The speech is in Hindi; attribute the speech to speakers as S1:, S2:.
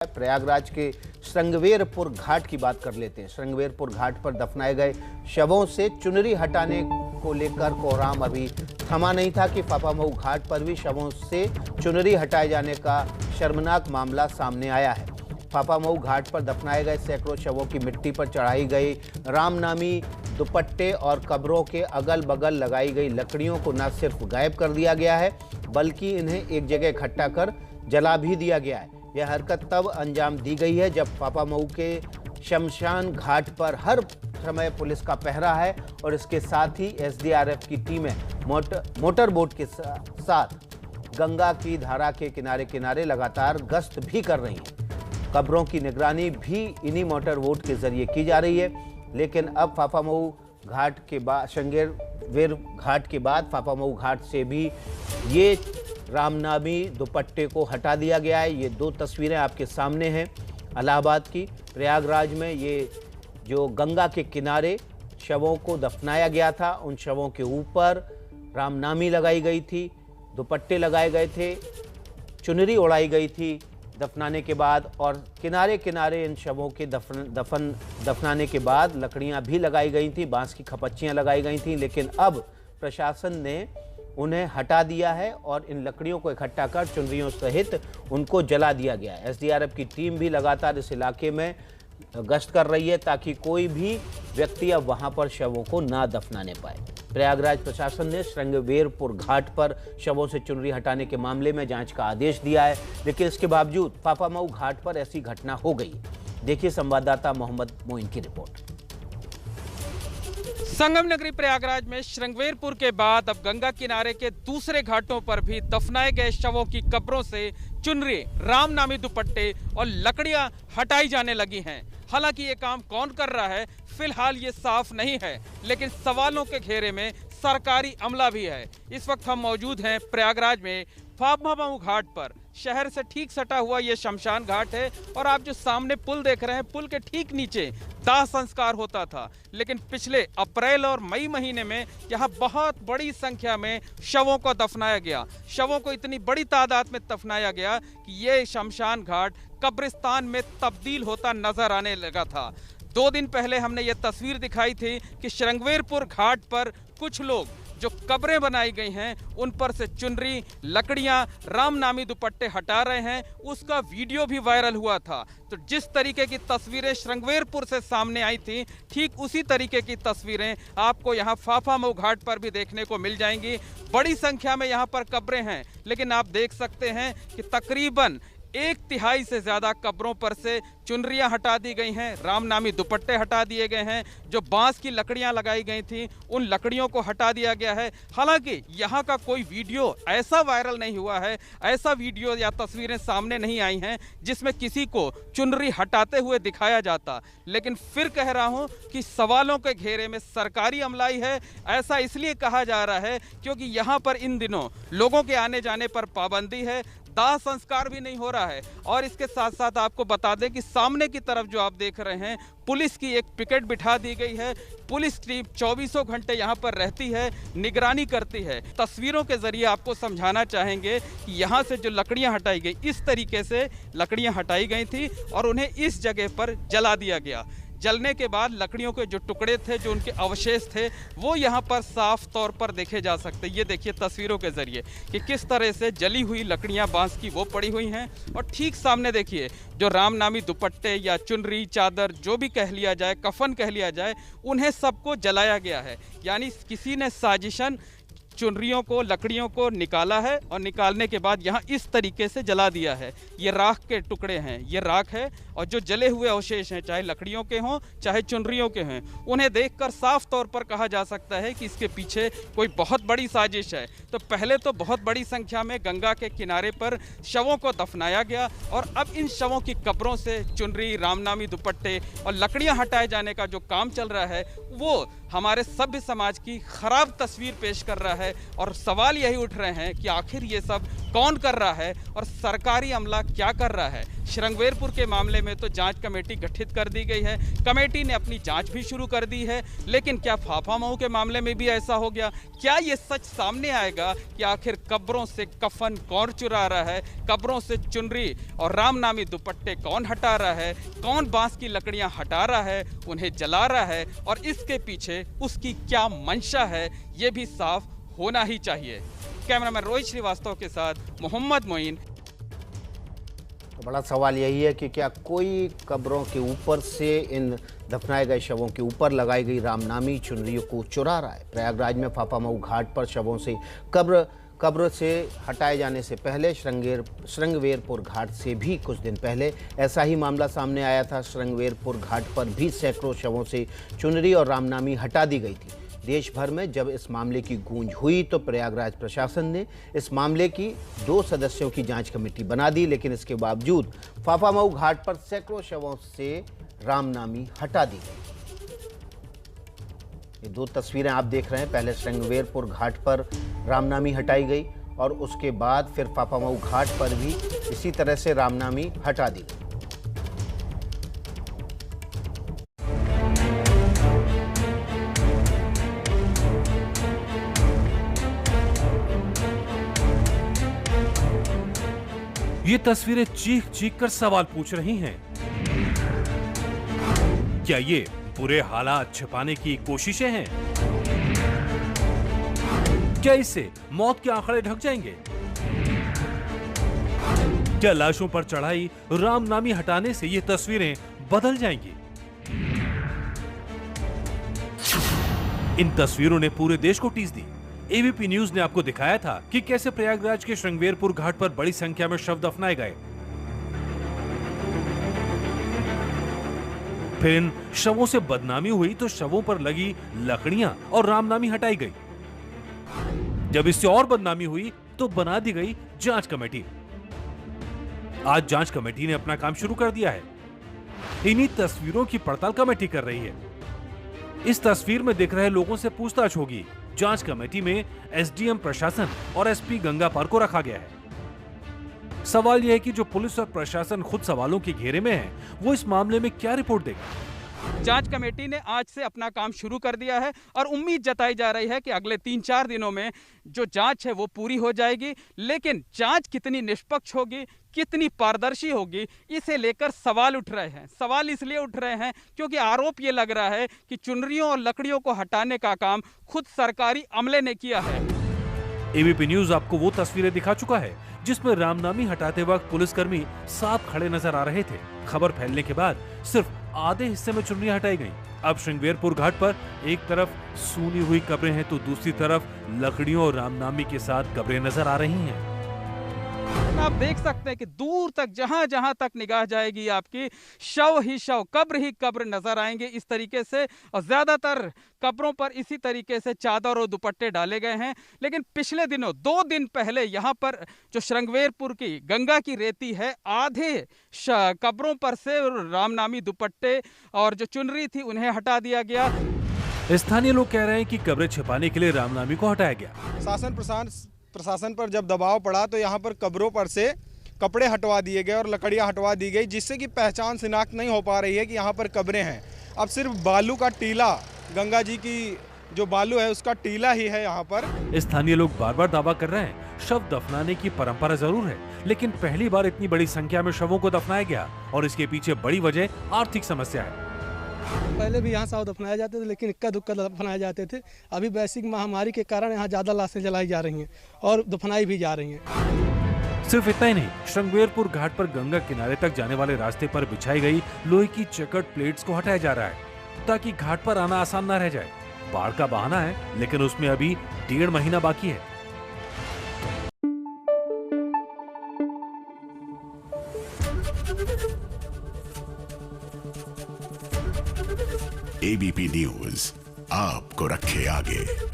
S1: प्रयागराज के श्रृंगवेरपुर घाट की बात कर लेते हैं। श्रृंगवेरपुर घाट पर दफनाए गए शवों से चुनरी हटाने को लेकर कोहराम अभी थमा नहीं था कि फाफामऊ घाट पर भी शवों से चुनरी हटाए जाने का शर्मनाक मामला सामने आया है। फाफामऊ घाट पर दफनाए गए सैकड़ों शवों की मिट्टी पर चढ़ाई गई रामनामी दुपट्टे और कब्रों के अगल बगल लगाई गई लकड़ियों को न सिर्फ गायब कर दिया गया है बल्कि इन्हें एक जगह इकट्ठा कर जला भी दिया गया है। यह हरकत तब अंजाम दी गई है जब फाफामऊ के शमशान घाट पर हर समय पुलिस का पहरा है और इसके साथ ही एसडीआरएफ की टीमें मोटर बोट के साथ गंगा की धारा के किनारे किनारे लगातार गश्त भी कर रही हैं। कब्रों की निगरानी भी इन्हीं मोटर बोट के जरिए की जा रही है। लेकिन अब फाफामऊ घाट के बाद श्रृंगवेर घाट के बाद फाफामऊ घाट से भी ये रामनामी दुपट्टे को हटा दिया गया है। ये दो तस्वीरें आपके सामने हैं इलाहाबाद की। प्रयागराज में ये जो गंगा के किनारे शवों को दफनाया गया था, उन शवों के ऊपर रामनामी लगाई गई थी, दुपट्टे लगाए गए थे, चुनरी उड़ाई गई थी दफनाने के बाद, और किनारे किनारे इन शवों के दफनाने के बाद लकड़ियां भी लगाई गई थी, बांस की खपच्चियां लगाई गई थी। लेकिन अब प्रशासन ने उन्हें हटा दिया है और इन लकड़ियों को इकट्ठा कर चुनरियों सहित उनको जला दिया गया है। एसडीआरएफ की टीम भी लगातार इस इलाके में गश्त कर रही है ताकि कोई भी व्यक्ति अब वहां पर शवों को ना दफनाने पाए। प्रयागराज प्रशासन ने श्रृंगवेरपुर घाट पर शवों से चुनरी हटाने के मामले में जांच का आदेश दिया है, लेकिन इसके बावजूद फाफामऊ घाट पर ऐसी घटना हो गई। देखिए संवाददाता मोहम्मद मोइन की रिपोर्ट।
S2: संगम नगरी प्रयागराज में श्रृंगवेरपुर के बाद अब गंगा किनारे के दूसरे घाटों पर भी दफनाए गए शवों की कब्रों से चुनरी, रामनामी दुपट्टे और लकड़ियां हटाई जाने लगी हैं। हालांकि ये काम कौन कर रहा है फिलहाल ये साफ नहीं है, लेकिन सवालों के घेरे में सरकारी अमला भी है। इस वक्त हम मौजूद हैं प्रयागराज में फाफामऊ घाट पर। शहर से ठीक सटा हुआ ये शमशान घाट है और आप जो सामने पुल देख रहे हैं, पुल के ठीक नीचे दाह संस्कार होता था। लेकिन पिछले अप्रैल और मई महीने में यहाँ बहुत बड़ी संख्या में शवों को दफनाया गया। शवों को इतनी बड़ी तादाद में दफनाया गया कि ये शमशान घाट कब्रिस्तान में तब्दील होता नजर आने लगा था। 2 दिन पहले हमने ये तस्वीर दिखाई थी कि श्रृंगवेरपुर घाट पर कुछ लोग जो कब्रें बनाई गई हैं उन पर से चुनरी, लकड़ियां, रामनामी दुपट्टे हटा रहे हैं। उसका वीडियो भी वायरल हुआ था। तो जिस तरीके की तस्वीरें श्रृंगवेरपुर से सामने आई थी, ठीक उसी तरीके की तस्वीरें आपको यहां फाफामऊ घाट पर भी देखने को मिल जाएंगी। बड़ी संख्या में यहां पर कब्रें हैं, लेकिन आप देख सकते हैं कि तकरीबन 1/3 से ज्यादा कब्रों पर से चुनरियां हटा दी गई हैं, रामनामी दुपट्टे हटा दिए गए हैं, जो बांस की लकड़ियां लगाई गई थी उन लकड़ियों को हटा दिया गया है। हालांकि यहां का कोई वीडियो ऐसा वायरल नहीं हुआ है, ऐसा वीडियो या तस्वीरें सामने नहीं आई हैं जिसमें किसी को चुनरी हटाते हुए दिखाया जाता। लेकिन फिर कह रहा हूं कि सवालों के घेरे में सरकारी अमलाई है। ऐसा इसलिए कहा जा रहा है क्योंकि यहां पर इन दिनों लोगों के आने जाने पर पाबंदी है, दाह संस्कार भी नहीं हो रहा है। और इसके साथ साथ आपको बता दें कि सामने की तरफ जो आप देख रहे हैं, पुलिस की एक पिकेट बिठा दी गई है। पुलिस टीम 24 घंटे यहां पर रहती है, निगरानी करती है। तस्वीरों के जरिए आपको समझाना चाहेंगे कि यहां से जो लकड़ियां हटाई गई, इस तरीके से लकड़ियां हटाई गई थी और उन्हें इस जगह पर जला दिया गया। जलने के बाद लकड़ियों के जो टुकड़े थे, जो उनके अवशेष थे, वो यहाँ पर साफ तौर पर देखे जा सकते। ये देखिए तस्वीरों के जरिए कि किस तरह से जली हुई लकड़ियाँ बांस की वो पड़ी हुई हैं। और ठीक सामने देखिए जो रामनामी दुपट्टे या चुनरी, चादर, जो भी कह लिया जाए, कफन कह लिया जाए, उन्हें सबको जलाया गया है। यानी किसी ने साजिशन चुनरियों को, लकड़ियों को निकाला है और निकालने के बाद यहाँ इस तरीके से जला दिया है। ये राख के टुकड़े हैं, ये राख है, और जो जले हुए अवशेष हैं, चाहे लकड़ियों के हों चाहे चुनरियों के हैं, उन्हें देखकर साफ तौर पर कहा जा सकता है कि इसके पीछे कोई बहुत बड़ी साजिश है। तो पहले तो बहुत बड़ी संख्या में गंगा के किनारे पर शवों को दफनाया गया और अब इन शवों की कब्रों से चुनरी, रामनामी दुपट्टे और लकड़ियां हटाए जाने का जो काम चल रहा है, वो हमारे सभ्य समाज की खराब तस्वीर पेश कर रहा है। और सवाल यही उठ रहे हैं कि आखिर ये सब कौन कर रहा है और सरकारी अमला क्या कर रहा है। श्रृंगवेरपुर के मामले में तो जांच कमेटी गठित कर दी गई है, कमेटी ने अपनी जांच भी शुरू कर दी है। लेकिन क्या फाफामऊ के मामले में भी ऐसा हो गया? क्या ये सच सामने आएगा कि आखिर कब्रों से कफन कौन चुरा रहा है, कब्रों से चुनरी और रामनामी दुपट्टे कौन हटा रहा है, कौन बांस की लकड़ियां हटा रहा है, उन्हें जला रहा है, और इसके पीछे उसकी क्या मंशा है, ये भी साफ होना ही चाहिए। कैमरामैन रोहित श्रीवास्तव के साथ मोहम्मद मोइन।
S1: तो बड़ा सवाल यही है कि क्या कोई कब्रों के ऊपर से इन दफनाए गए शवों के ऊपर लगाई गई रामनामी चुनरियों को चुरा रहा है? प्रयागराज में फाफामऊ घाट पर शवों से कब्र से हटाए जाने से पहले श्रृंगवेरपुर घाट से भी कुछ दिन पहले ऐसा ही मामला सामने आया था। श्रृंगवेरपुर घाट पर भी सैकड़ों शवों से चुनरी और रामनामी हटा दी गई थी। देश भर में जब इस मामले की गूंज हुई तो प्रयागराज प्रशासन ने इस मामले की 2 सदस्यों की जांच कमेटी बना दी, लेकिन इसके बावजूद फाफामऊ घाट पर सैकड़ों शवों से रामनामी हटा दी गई। ये 2 तस्वीरें आप देख रहे हैं। पहले श्रृंगवेरपुर घाट पर रामनामी हटाई गई और उसके बाद फिर फाफामऊ घाट पर भी इसी तरह से रामनामी हटा दी गई।
S3: ये तस्वीरें चीख चीख कर सवाल पूछ रही हैं। क्या ये बुरे हालात छिपाने की कोशिशें हैं? क्या इससे मौत के आंकड़े ढक जाएंगे? क्या लाशों पर चढ़ाई रामनामी हटाने से ये तस्वीरें बदल जाएंगी? इन तस्वीरों ने पूरे देश को टीस दी। एबीपी न्यूज ने आपको दिखाया था कि कैसे प्रयागराज के श्रृंगवेरपुर घाट पर बड़ी संख्या में शव दफनाए गए। फिर इन शवों से बदनामी हुई तो शवों पर लगी लकड़ियां और रामनामी हटाई गई। जब इससे और बदनामी हुई तो बना दी गई जांच कमेटी। आज जांच कमेटी ने अपना काम शुरू कर दिया है। इन्हीं तस्वीरों की पड़ताल कमेटी कर रही है। इस तस्वीर में दिख रहे लोगों से पूछताछ होगी। जांच कमेटी में एसडीएम प्रशासन और एसपी गंगापार को रखा गया है। सवाल यह है कि जो पुलिस और प्रशासन खुद सवालों के घेरे में है, वो इस मामले में क्या रिपोर्ट देगा?
S2: जांच कमेटी ने आज से अपना काम शुरू कर दिया है और उम्मीद जताई जा रही है कि अगले 3-4 दिनों में जो जांच है वो पूरी हो जाएगी। लेकिन जांच कितनी निष्पक्ष होगी, कितनी पारदर्शी होगी, इसे लेकर सवाल उठ रहे हैं। सवाल इसलिए उठ रहे हैं क्योंकि आरोप ये लग रहा है कि चुनरियों और लकड़ियों को हटाने का काम खुद सरकारी अमले ने किया है।
S3: एबीपी न्यूज आपको वो तस्वीरें दिखा चुका है जिसमें रामनामी हटाते वक्त पुलिसकर्मी साफ खड़े नजर आ रहे थे। खबर फैलने के बाद सिर्फ आधे हिस्से में चुनरियां हटाई गईं। अब श्रृंगवेरपुर घाट पर एक तरफ सूनी हुई कब्रें हैं तो दूसरी तरफ लकड़ियों और रामनामी के साथ कब्रें नजर आ रही हैं।
S2: आप देख सकते हैं कि दूर तक जहां जहां तक निगाह जाएगी आपकी शव ही शव, कब्र ही कब्र नजर आएंगे इस तरीके से। और ज्यादातर कब्रों पर इसी तरीके से चादर और दुपट्टे डाले गए हैं। लेकिन पिछले दिनों 2 दिन पहले यहाँ पर जो श्रृंगवेरपुर की गंगा की रेती है, आधे कब्रों पर से रामनामी दुपट्टे और जो चुनरी थी उन्हें हटा दिया गया।
S3: स्थानीय लोग कह रहे हैं कि कब्रें छिपाने के लिए रामनामी को हटाया गया।
S4: शासन प्रशासन पर जब दबाव पड़ा तो यहाँ पर कब्रों पर से कपड़े हटवा दिए गए और लकड़ियाँ हटवा दी गई, जिससे कि पहचान शिनाख्त नहीं हो पा रही है कि यहाँ पर कब्रें हैं। अब सिर्फ बालू का टीला, गंगा जी की जो बालू है उसका टीला ही है यहाँ पर।
S3: स्थानीय लोग बार बार दावा कर रहे हैं शव दफनाने की परंपरा जरूर है, लेकिन पहली बार इतनी बड़ी संख्या में शवों को दफनाया गया और इसके पीछे बड़ी वजह आर्थिक समस्या है।
S5: पहले भी यहाँ शव दफनाए जाते थे, लेकिन इक्का दुक्का दफनाए जाते थे। अभी वैश्विक महामारी के कारण यहाँ ज्यादा लाशें जलाई जा रही हैं और दफनाई भी जा रही हैं।
S3: सिर्फ इतना ही नहीं, श्रृंगवेरपुर घाट पर गंगा किनारे तक जाने वाले रास्ते पर बिछाई गई लोहे की चेकर्ड प्लेट्स को हटाया जा रहा है ताकि घाट पर आना आसान न रह जाए। बाढ़ का बहाना है, लेकिन उसमें अभी 1.5 महीना बाकी है।
S6: एबीपी न्यूज आपको रखे आगे।